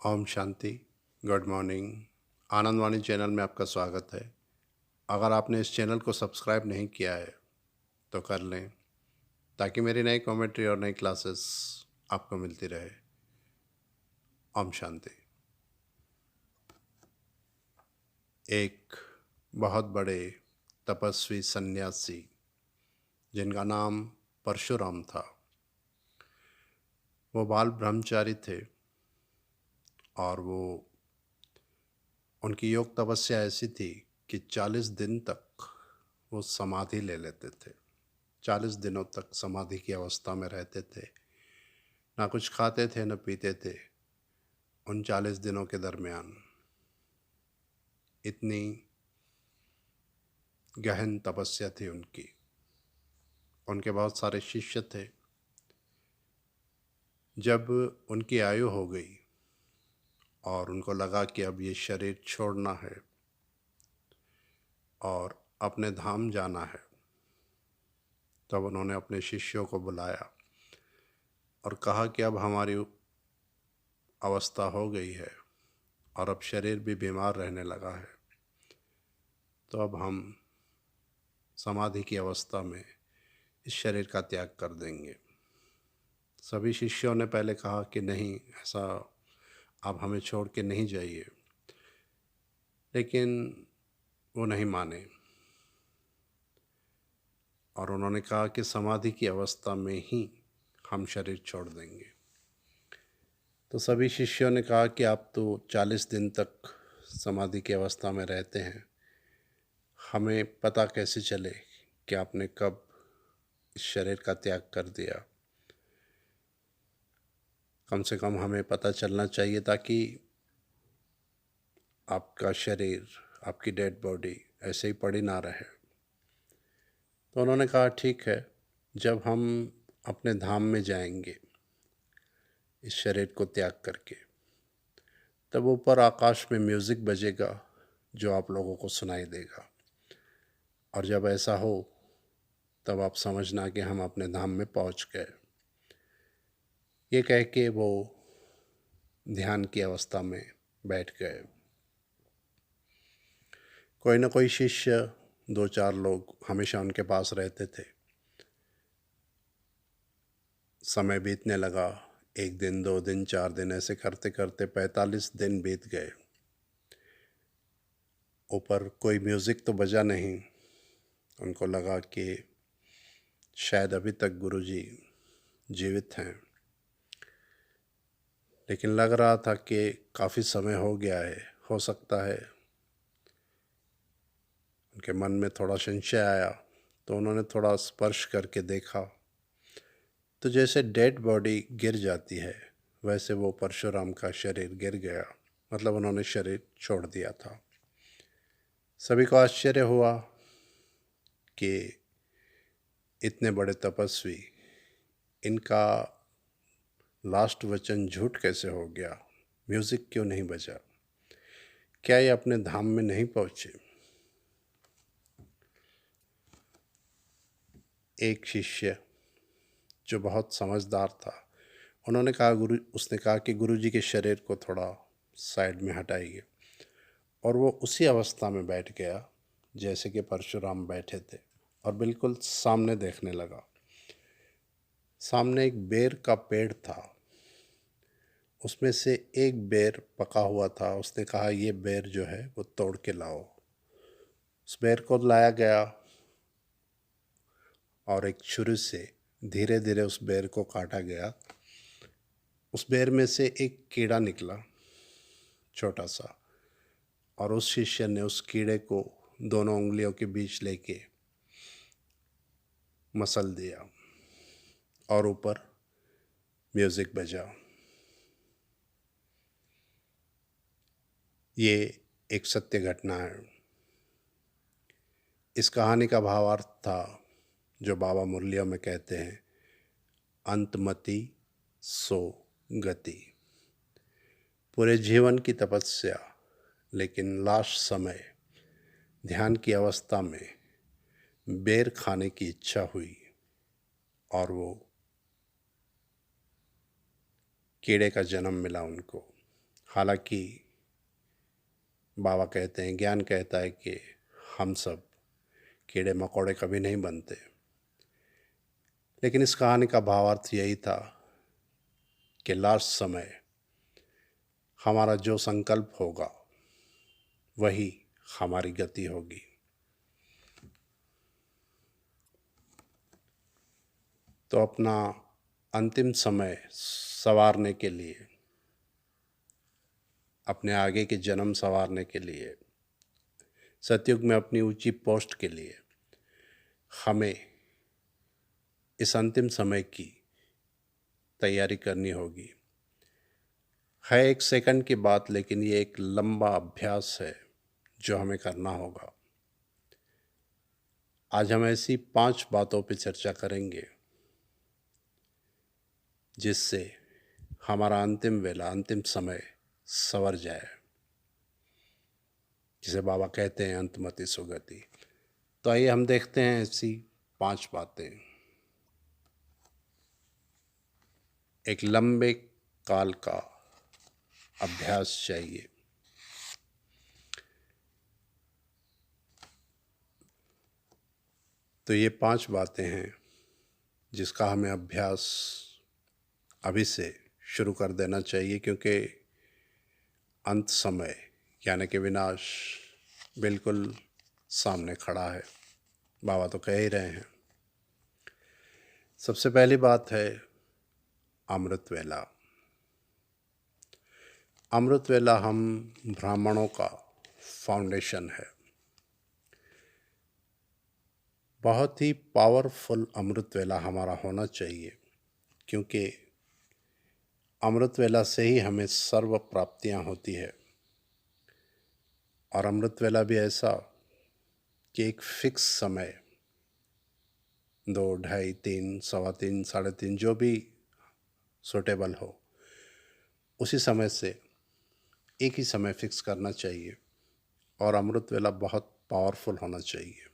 ओम शांति। Good morning. Anandvani channel में आपका स्वागत है। अगर आपने इस चैनल को सब्सक्राइब नहीं किया है तो कर लें, ताकि मेरी नई कमेंट्री और नई क्लासेस आपको मिलती रहे। ओम शांति। एक बहुत बड़े तपस्वी सन्यासी जिनका नाम परशुराम था, वो बाल ब्रह्मचारी थे और उनकी योग तपस्या ऐसी थी कि 40 दिन तक वो समाधि ले लेते थे। 40 दिनों तक समाधि की अवस्था में रहते थे। ना कुछ खाते थे न पीते थे। उन 40 दिनों के दरमियान इतनी गहन तपस्या थी उनकी। उनके बहुत सारे शिष्य थे। जब उनकी आयु हो गई और उनको लगा कि अब ये शरीर छोड़ना है और अपने धाम जाना है, तब उन्होंने अपने शिष्यों को बुलाया और कहा कि अब हमारी अवस्था हो गई है और अब शरीर भी बीमार रहने लगा है, तो अब हम समाधि की अवस्था में इस शरीर का त्याग कर देंगे। सभी शिष्यों ने पहले कहा कि नहीं, ऐसा आप हमें छोड़ के नहीं जाइए, लेकिन वो नहीं माने और उन्होंने कहा कि समाधि की अवस्था में ही हम शरीर छोड़ देंगे। तो सभी शिष्यों ने कहा कि आप तो 40 दिन तक समाधि की अवस्था में रहते हैं, हमें पता कैसे चले कि आपने कब इस शरीर का त्याग कर दिया। कम से कम हमें पता चलना चाहिए ताकि आपका शरीर, आपकी डेड बॉडी ऐसे ही पड़ी ना रहे। तो उन्होंने कहा ठीक है, जब हम अपने धाम में जाएंगे इस शरीर को त्याग करके, तब ऊपर आकाश में म्यूज़िक बजेगा जो आप लोगों को सुनाई देगा, और जब ऐसा हो तब आप समझना कि हम अपने धाम में पहुंच गए। ये कह के वो ध्यान की अवस्था में बैठ गए। कोई ना कोई शिष्य, 2-4 लोग हमेशा उनके पास रहते थे। समय बीतने लगा। 1 दिन, 2 दिन, 4 दिन, ऐसे करते करते 45 दिन बीत गए। ऊपर कोई म्यूज़िक तो बजा नहीं। उनको लगा कि शायद अभी तक गुरुजी जीवित हैं, लेकिन लग रहा था कि काफ़ी समय हो गया है, हो सकता है। उनके मन में थोड़ा संशय आया, तो उन्होंने थोड़ा स्पर्श करके देखा, तो जैसे डेड बॉडी गिर जाती है वैसे वो परशुराम का शरीर गिर गया। मतलब उन्होंने शरीर छोड़ दिया था। सभी को आश्चर्य हुआ कि इतने बड़े तपस्वी, इनका लास्ट वचन झूठ कैसे हो गया? म्यूज़िक क्यों नहीं बजा? क्या ये अपने धाम में नहीं पहुँचे? एक शिष्य जो बहुत समझदार था, उसने कहा कि गुरुजी के शरीर को थोड़ा साइड में हटाइए, और वो उसी अवस्था में बैठ गया जैसे कि परशुराम बैठे थे और बिल्कुल सामने देखने लगा। सामने एक बेर का पेड़ था, उसमें से एक बेर पका हुआ था। उसने कहा ये बेर जो है वो तोड़ के लाओ। उस बेर को लाया गया और एक छुरी से धीरे धीरे उस बेर को काटा गया। उस बेर में से एक कीड़ा निकला, छोटा सा, और उस शिष्य ने उस कीड़े को दोनों उंगलियों के बीच लेके मसल दिया और ऊपर म्यूज़िक बजा। ये एक सत्य घटना है। इस कहानी का भावार्थ था जो बाबा मुरलिया में कहते हैं, अंतमति सो गति। पूरे जीवन की तपस्या, लेकिन लास्ट समय ध्यान की अवस्था में बेर खाने की इच्छा हुई और वो कीड़े का जन्म मिला उनको, हालांकि बाबा कहते हैं, ज्ञान कहता है कि हम सब कीड़े मकोड़े कभी नहीं बनते, लेकिन इस कहानी का भावार्थ यही था कि लास्ट समय हमारा जो संकल्प होगा वही हमारी गति होगी। तो अपना अंतिम समय संवारने के लिए, अपने आगे के जन्म संवारने के लिए, सतयुग में अपनी ऊंची पोस्ट के लिए हमें इस अंतिम समय की तैयारी करनी होगी। है 1 सेकंड की बात, लेकिन ये एक लंबा अभ्यास है जो हमें करना होगा। आज हम ऐसी 5 बातों पर चर्चा करेंगे जिससे हमारा अंतिम वेला, अंतिम समय संवर जाए, जिसे बाबा कहते हैं अंतमति सुगति। तो आइए हम देखते हैं ऐसी 5 बातें। एक लंबे काल का अभ्यास चाहिए। तो ये 5 बातें हैं जिसका हमें अभ्यास अभी से शुरू कर देना चाहिए, क्योंकि अंत समय यानी कि विनाश बिल्कुल सामने खड़ा है। बाबा तो कह ही रहे हैं। सबसे पहली बात है अमृत वेला। अमृत वेला हम ब्राह्मणों का फाउंडेशन है। बहुत ही पावरफुल अमृत वेला हमारा होना चाहिए, क्योंकि अमृत वेला से ही हमें सर्व प्राप्तियां होती है। और अमृत वेला भी ऐसा कि एक फिक्स समय, 2, 2.5, 3, 3.25, 3.5, जो भी सूटेबल हो, उसी समय से एक ही समय फिक्स करना चाहिए। और अमृत वेला बहुत पावरफुल होना चाहिए।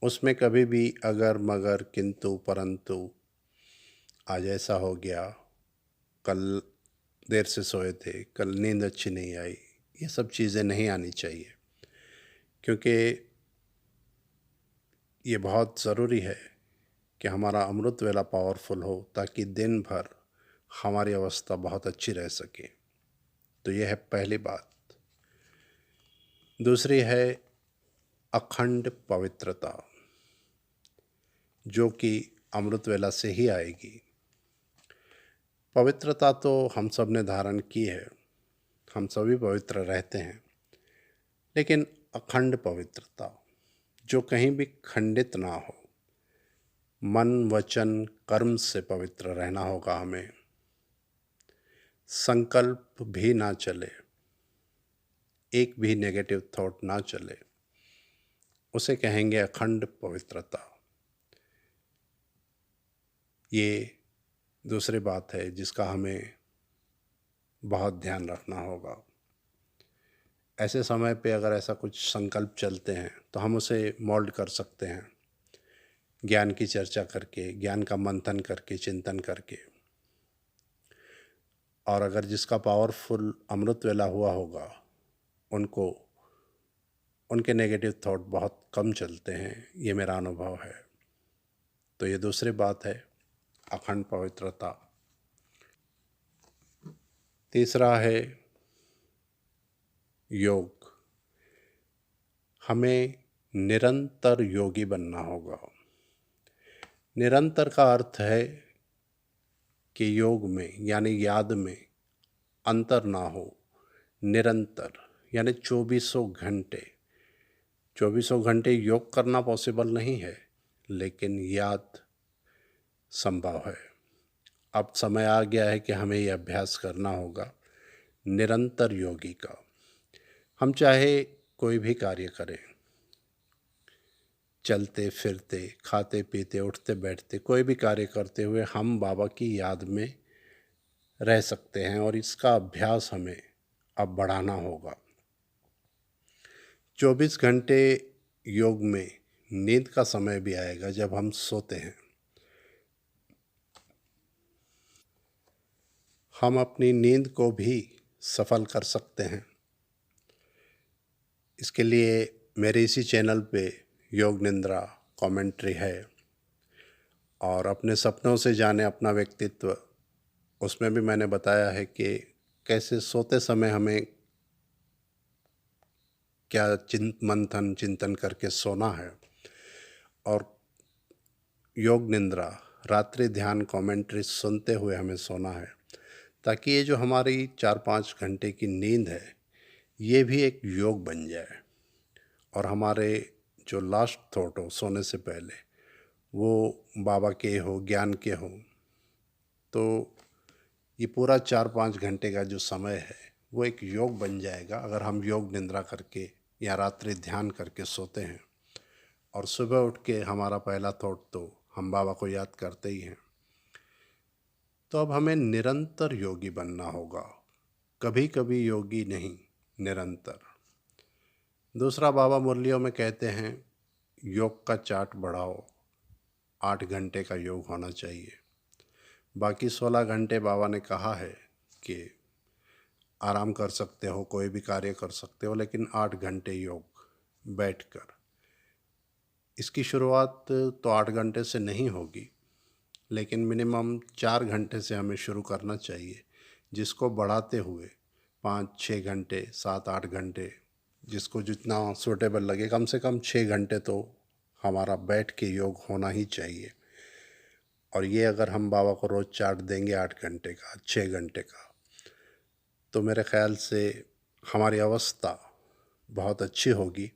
उसमें कभी भी अगर मगर किंतु परंतु, आज ऐसा हो गया, कल देर से सोए थे, कल नींद अच्छी नहीं आई, ये सब चीज़ें नहीं आनी चाहिए। क्योंकि ये बहुत ज़रूरी है कि हमारा अमृत वेला पावरफुल हो, ताकि दिन भर हमारी अवस्था बहुत अच्छी रह सके। तो यह है पहली बात। दूसरी है अखंड पवित्रता, जो कि अमृत वेला से ही आएगी। पवित्रता तो हम सब ने धारण की है, हम सभी पवित्र रहते हैं, लेकिन अखंड पवित्रता जो कहीं भी खंडित ना हो, मन वचन कर्म से पवित्र रहना होगा हमें। संकल्प भी ना चले, एक भी नेगेटिव थॉट ना चले, उसे कहेंगे अखंड पवित्रता। ये दूसरी बात है जिसका हमें बहुत ध्यान रखना होगा। ऐसे समय पे अगर ऐसा कुछ संकल्प चलते हैं तो हम उसे मोल्ड कर सकते हैं, ज्ञान की चर्चा करके, ज्ञान का मंथन करके, चिंतन करके। और अगर जिसका पावरफुल अमृत वेला हुआ होगा, उनको उनके नेगेटिव थॉट बहुत कम चलते हैं, ये मेरा अनुभव है। तो ये दूसरी बात है, अखंड पवित्रता। तीसरा है योग। हमें निरंतर योगी बनना होगा। निरंतर का अर्थ है कि योग में यानी याद में अंतर ना हो। निरंतर यानी 2400 घंटे योग करना पॉसिबल नहीं है, लेकिन याद संभव है। अब समय आ गया है कि हमें यह अभ्यास करना होगा निरंतर योगी का। हम चाहे कोई भी कार्य करें, चलते फिरते, खाते पीते, उठते बैठते, कोई भी कार्य करते हुए हम बाबा की याद में रह सकते हैं। और इसका अभ्यास हमें अब बढ़ाना होगा। 24 घंटे योग में नींद का समय भी आएगा जब हम सोते हैं। हम अपनी नींद को भी सफल कर सकते हैं। इसके लिए मेरे इसी चैनल पे योग निंद्रा कमेंट्री है, और अपने सपनों से जाने अपना व्यक्तित्व, उसमें भी मैंने बताया है कि कैसे सोते समय हमें क्या मंथन चिंतन करके सोना है, और योग निंद्रा रात्रि ध्यान कमेंट्री सुनते हुए हमें सोना है, ताकि ये जो हमारी 4-5 घंटे की नींद है ये भी एक योग बन जाए, और हमारे जो लास्ट थॉट हो सोने से पहले वो बाबा के हो, ज्ञान के हो। तो ये पूरा 4-5 घंटे का जो समय है वो एक योग बन जाएगा अगर हम योग निंद्रा करके या रात्रि ध्यान करके सोते हैं। और सुबह उठ के हमारा पहला थॉट तो हम बाबा को याद करते ही हैं। तो अब हमें निरंतर योगी बनना होगा, कभी कभी योगी नहीं, निरंतर। दूसरा, बाबा मुरलियों में कहते हैं योग का चार्ट बढ़ाओ, 8 घंटे का योग होना चाहिए। बाकी 16 घंटे बाबा ने कहा है कि आराम कर सकते हो, कोई भी कार्य कर सकते हो, लेकिन 8 घंटे योग बैठकर। इसकी शुरुआत तो 8 घंटे से नहीं होगी, लेकिन मिनिमम 4 घंटे से हमें शुरू करना चाहिए, जिसको बढ़ाते हुए 5-6 घंटे, 7-8 घंटे, जिसको जितना सूटेबल लगे, कम से कम 6 घंटे तो हमारा बैठ के योग होना ही चाहिए। और ये अगर हम बाबा को रोज़ चार्ट देंगे 8 घंटे का, 6 घंटे का, तो मेरे ख़्याल से हमारी अवस्था बहुत अच्छी होगी,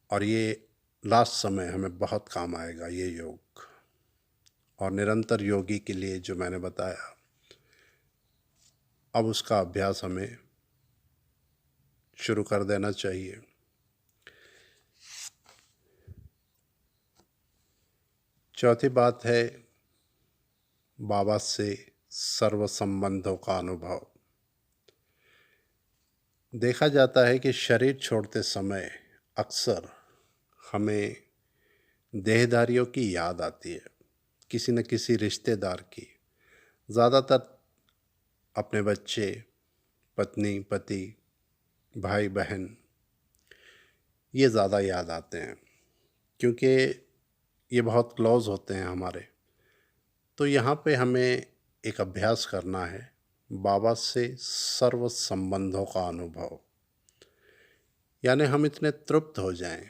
और ये लास्ट समय हमें बहुत काम आएगा ये योग। और निरंतर योगी के लिए जो मैंने बताया, अब उसका अभ्यास हमें शुरू कर देना चाहिए। चौथी बात है बाबा से सर्व संबंधों का अनुभव। देखा जाता है कि शरीर छोड़ते समय अक्सर हमें देहधारियों की याद आती है, किसी न किसी रिश्तेदार की। ज़्यादातर अपने बच्चे, पत्नी, पति, भाई बहन, ये ज़्यादा याद आते हैं, क्योंकि ये बहुत क्लोज़ होते हैं हमारे। तो यहाँ पे हमें एक अभ्यास करना है, बाबा से सर्व संबंधों का अनुभव। यानी हम इतने तृप्त हो जाएं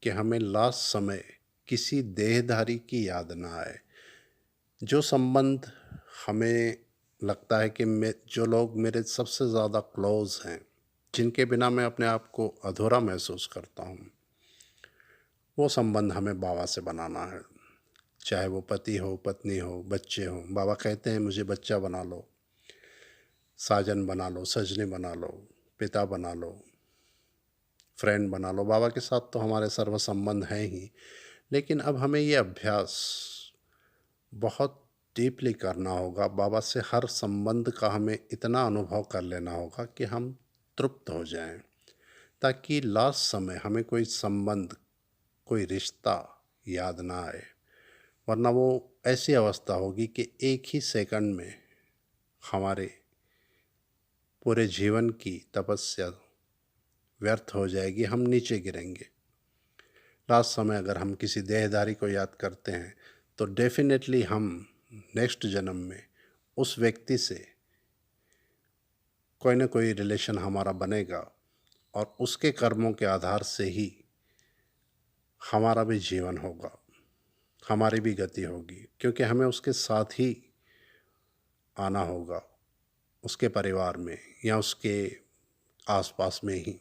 कि हमें लास्ट समय किसी देहधारी की याद ना आए। जो संबंध हमें लगता है कि जो लोग मेरे सबसे ज़्यादा क्लोज़ हैं, जिनके बिना मैं अपने आप को अधूरा महसूस करता हूँ, वो संबंध हमें बाबा से बनाना है। चाहे वो पति हो, पत्नी हो, बच्चे हो। बाबा कहते हैं मुझे बच्चा बना लो, साजन बना लो, सजनी बना लो, पिता बना लो, फ्रेंड बना लो। बाबा के साथ तो हमारे सर्व संबंध हैं ही, लेकिन अब हमें ये अभ्यास बहुत डीपली करना होगा। बाबा से हर संबंध का हमें इतना अनुभव कर लेना होगा कि हम तृप्त हो जाएं, ताकि लास्ट समय हमें कोई संबंध, कोई रिश्ता याद ना आए। वरना वो ऐसी अवस्था होगी कि एक ही सेकंड में हमारे पूरे जीवन की तपस्या व्यर्थ हो जाएगी, हम नीचे गिरेंगे। लास्ट समय अगर हम किसी देहधारी को याद करते हैं तो डेफिनेटली हम नेक्स्ट जन्म में उस व्यक्ति से कोई ना कोई रिलेशन हमारा बनेगा, और उसके कर्मों के आधार से ही हमारा भी जीवन होगा, हमारी भी गति होगी, क्योंकि हमें उसके साथ ही आना होगा, उसके परिवार में या उसके आसपास में ही।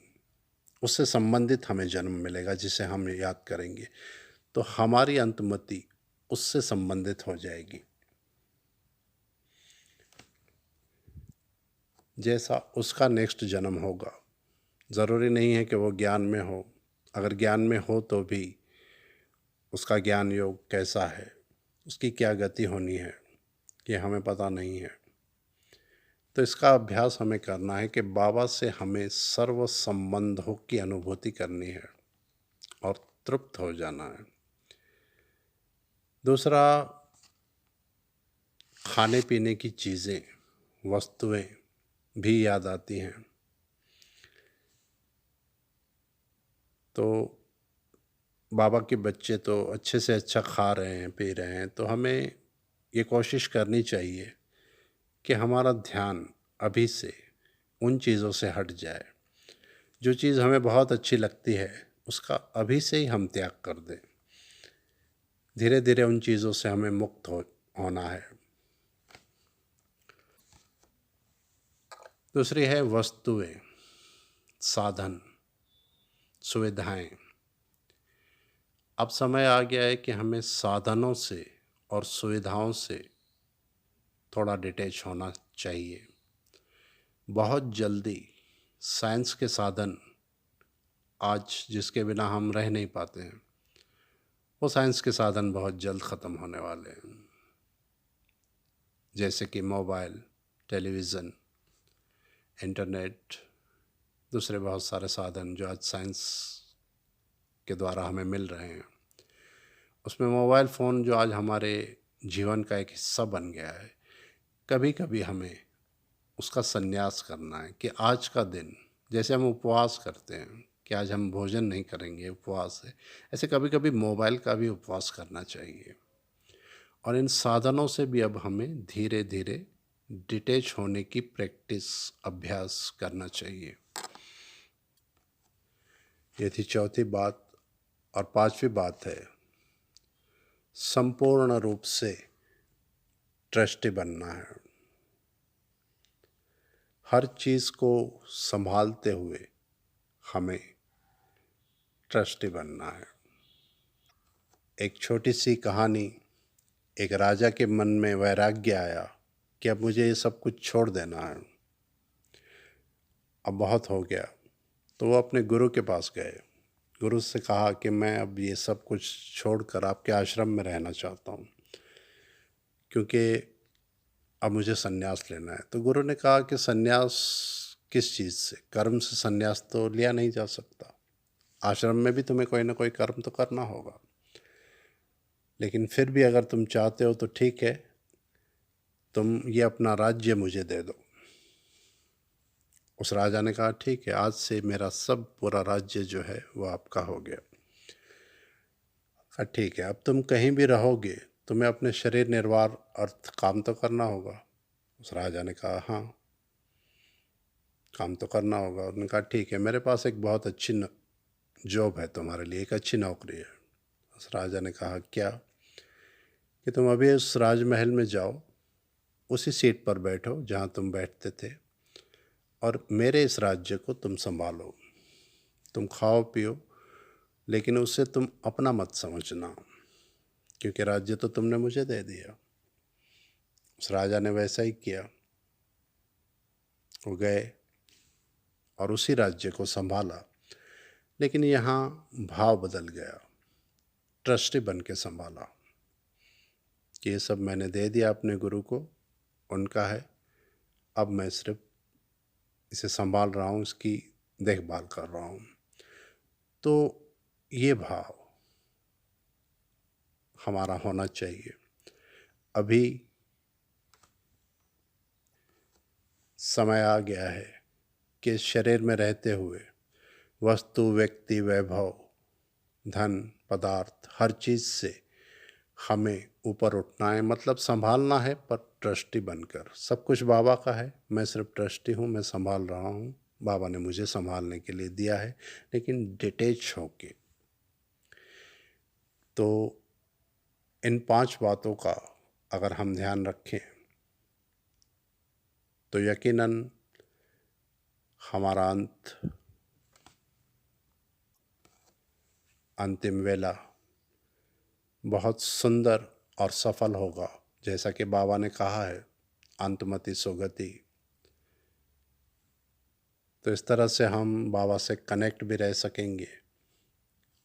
उससे संबंधित हमें जन्म मिलेगा जिसे हम याद करेंगे, तो हमारी अंतमति उससे संबंधित हो जाएगी। जैसा उसका नेक्स्ट जन्म होगा, ज़रूरी नहीं है कि वो ज्ञान में हो। अगर ज्ञान में हो तो भी उसका ज्ञान योग कैसा है, उसकी क्या गति होनी है, ये हमें पता नहीं है। तो इसका अभ्यास हमें करना है कि बाबा से हमें सर्व संबंधों की अनुभूति करनी है और तृप्त हो जाना है। दूसरा, खाने पीने की चीज़ें, वस्तुएं भी याद आती हैं। तो बाबा के बच्चे तो अच्छे से अच्छा खा रहे हैं, पी रहे हैं, तो हमें ये कोशिश करनी चाहिए कि हमारा ध्यान अभी से उन चीज़ों से हट जाए। जो चीज़ हमें बहुत अच्छी लगती है, उसका अभी से ही हम त्याग कर दें। धीरे धीरे उन चीज़ों से हमें मुक्त होना है। दूसरी है वस्तुएं, साधन, सुविधाएं। अब समय आ गया है कि हमें साधनों से और सुविधाओं से थोड़ा डिटैच होना चाहिए। बहुत जल्दी साइंस के साधन आज जिसके बिना हम रह नहीं पाते हैं, वो साइंस के साधन बहुत जल्द ख़त्म होने वाले हैं। जैसे कि मोबाइल, टेलीविज़न, इंटरनेट, दूसरे बहुत सारे साधन जो आज साइंस के द्वारा हमें मिल रहे हैं। उसमें मोबाइल फ़ोन जो आज हमारे जीवन का एक हिस्सा बन गया है, कभी कभी हमें उसका संन्यास करना है कि आज का दिन, जैसे हम उपवास करते हैं कि आज हम भोजन नहीं करेंगे, उपवास है, ऐसे कभी कभी मोबाइल का भी उपवास करना चाहिए। और इन साधनों से भी अब हमें धीरे धीरे डिटैच होने की प्रैक्टिस, अभ्यास करना चाहिए। ये थी चौथी बात। और पांचवी बात है संपूर्ण रूप से ट्रस्टी बनना है। हर चीज़ को संभालते हुए हमें ट्रस्टी बनना है। एक छोटी सी कहानी, एक राजा के मन में वैराग्य आया कि अब मुझे ये सब कुछ छोड़ देना है, अब बहुत हो गया। तो वो अपने गुरु के पास गए। गुरु से कहा कि मैं अब ये सब कुछ छोड़कर आपके आश्रम में रहना चाहता हूँ, क्योंकि अब मुझे संन्यास लेना है। तो गुरु ने कहा कि संन्यास किस चीज़ से? कर्म से संन्यास तो लिया नहीं जा सकता। आश्रम में भी तुम्हें कोई ना कोई कर्म तो करना होगा, लेकिन फिर भी अगर तुम चाहते हो तो ठीक है, तुम ये अपना राज्य मुझे दे दो। उस राजा ने कहा ठीक है, आज से मेरा सब पूरा राज्य जो है वो आपका हो गया। कहा ठीक है, अब तुम कहीं भी रहोगे, तुम्हें अपने शरीर निर्वाह अर्थ काम तो करना होगा। उस राजा ने कहा हाँ, काम तो करना होगा। उन्होंने कहा ठीक है, मेरे पास एक बहुत अच्छी जॉब है तुम्हारे लिए, एक अच्छी नौकरी है। उस राजा ने कहा क्या? कि तुम अभी उस राजमहल में जाओ, उसी सीट पर बैठो जहाँ तुम बैठते थे, और मेरे इस राज्य को तुम संभालो। तुम खाओ पियो, लेकिन उसे तुम अपना मत समझना, क्योंकि राज्य तो तुमने मुझे दे दिया। उस राजा ने वैसा ही किया। वो गए और उसी राज्य को संभाला, लेकिन यहाँ भाव बदल गया। ट्रस्टी बन के संभाला कि ये सब मैंने दे दिया अपने गुरु को, उनका है, अब मैं सिर्फ इसे संभाल रहा हूँ, इसकी देखभाल कर रहा हूँ। तो ये भाव हमारा होना चाहिए। अभी समय आ गया है कि इस शरीर में रहते हुए वस्तु, व्यक्ति, वैभव, धन, पदार्थ, हर चीज़ से हमें ऊपर उठना है, मतलब संभालना है, पर ट्रस्टी बनकर। सब कुछ बाबा का है, मैं सिर्फ ट्रस्टी हूँ, मैं संभाल रहा हूँ, बाबा ने मुझे संभालने के लिए दिया है, लेकिन डिटैच होके। तो इन 5 बातों का अगर हम ध्यान रखें तो यकीनन हमारा अंतिम वेला बहुत सुंदर और सफल होगा। जैसा कि बाबा ने कहा है, अंतमति सुगति। तो इस तरह से हम बाबा से कनेक्ट भी रह सकेंगे,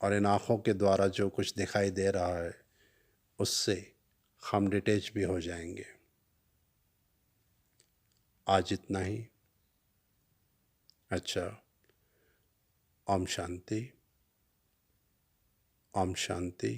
और इन आँखों के द्वारा जो कुछ दिखाई दे रहा है उससे हम डिटैच भी हो जाएंगे। आज इतना ही। अच्छा, ओम शांति, ओम शांति।